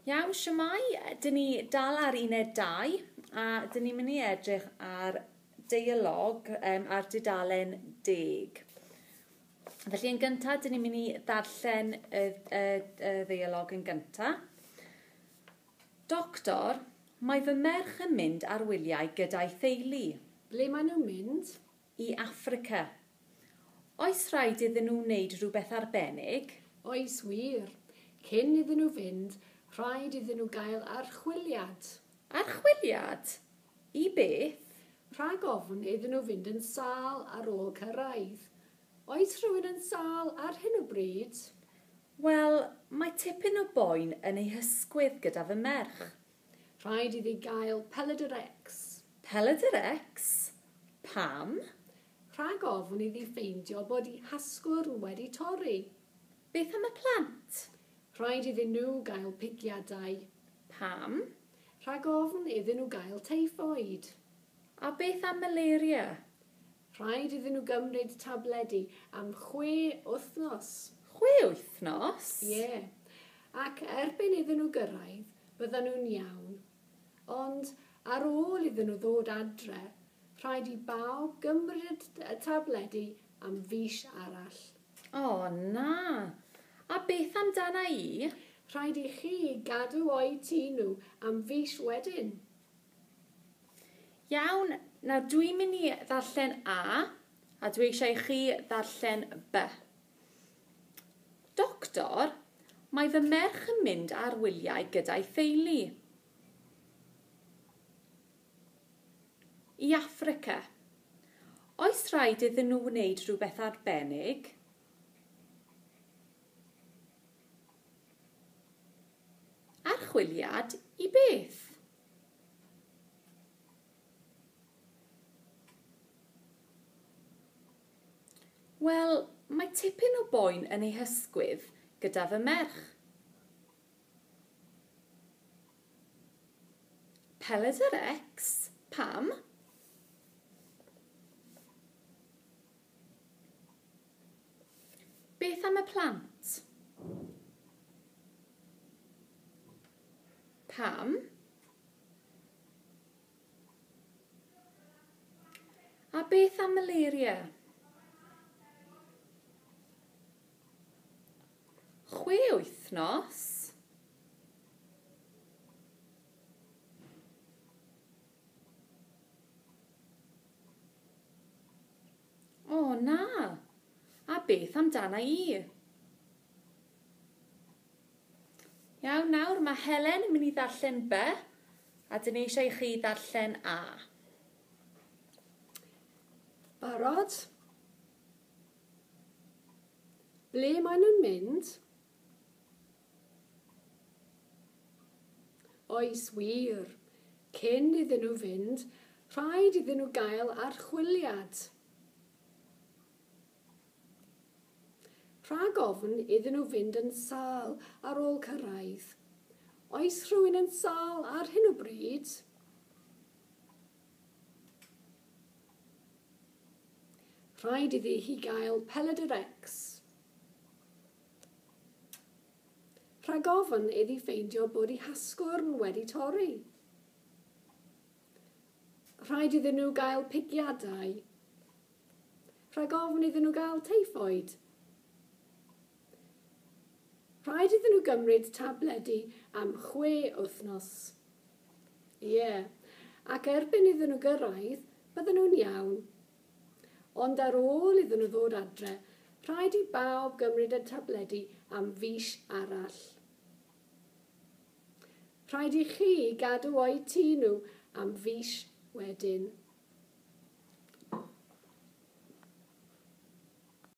Iawn, siwmai, dyn ni dal ar uned 2 a dyn ni'n mynd i edrych ar deialog ar dudalen 10. Felly yn gyntaf, dyn ni'n mynd i ddarllen y ddeialog yn gyntaf. Doctor, mae fy merch yn mynd ar wyliau gyda'i theulu. Ble maen nhw'n mynd? I Affrica. Oes rhaid iddyn nhw wneud rhywbeth arbennig? Oes wir. Cyn iddyn nhw fynd, rhaid iddyn nhw gael archwiliad. Archwiliad? I beth? Rhag ofn iddyn nhw fynd yn sâl ar ôl cyrraedd. Oes rhywun yn sâl ar hyn o bryd? Wel, mae tipyn o boen yn ei hysgwydd gyda fy merch. Rhaid iddi gael Peledyr X. Peledyr X? Pam? Rhag ofn iddi ffeindio bod ei hasgwr wedi torri. Beth am y plant? Rhaid iddyn nhw gael pigiadau. Pam? Rhag ofn iddyn nhw gael teiffod. A beth am malaria? Rhaid iddyn nhw gymryd tabledi am 6 wythnos. 6 wythnos? Ie. Ac erbyn iddyn nhw gyrraedd, byddan nhw'n iawn. Ond ar ôl iddyn nhw ddod adre, rhaid i bawb gymryd y tabledi am fis arall. O, na. A beth amdana i? Rhaid i chi gadw o'i tŷ nhw am fis wedyn. Iawn, nawr dwi'n mynd i ddarllen a dwi eisiau i chi ddarllen B. Doctor, mae fy merch yn mynd ar wyliau gyda'i theulu. I Affrica. Oes rhaid iddyn nhw wneud rhywbeth arbennig? Archwiliad i beth? Wel, mae tipyn o boen yn ei hysgwydd gyda fy merch. Peledyr X? Pam? Beth am y plant? Pam? A beth am malaria? 6 wythnos? O, na. A beth amdana i? Iawn, nawr mae Helen yn mynd i ddarllen B a dyn ni eisiau i chi ddarllen A. Barod? Ble maen nhw'n mynd? Oes wir. Cyn iddyn nhw fynd, rhaid iddyn nhw gael archwiliad. Rhag ofn iddyn nhw fynd yn sâl ar ôl cyrraedd. Oes rhywun yn sâl ar hyn o bryd? Rhaid iddi hi gael Peledyr X. Rhag ofn iddi ffeindio bod ei hasgwrn wedi torri. Rhaid iddyn nhw gael pigiadau. Rhag ofn iddyn nhw gael teiffod. Rhaid iddyn nhw gymryd tabledi am 6 wythnos. Ie, ac erbyn iddyn nhw gyrraedd, bydden nhw'n iawn. Ond ar ôl iddyn nhw ddod adre, rhaid i bawb gymryd y tabledi am fis arall. Rhaid i chi gadw o'i tŷ nhw am fis wedyn.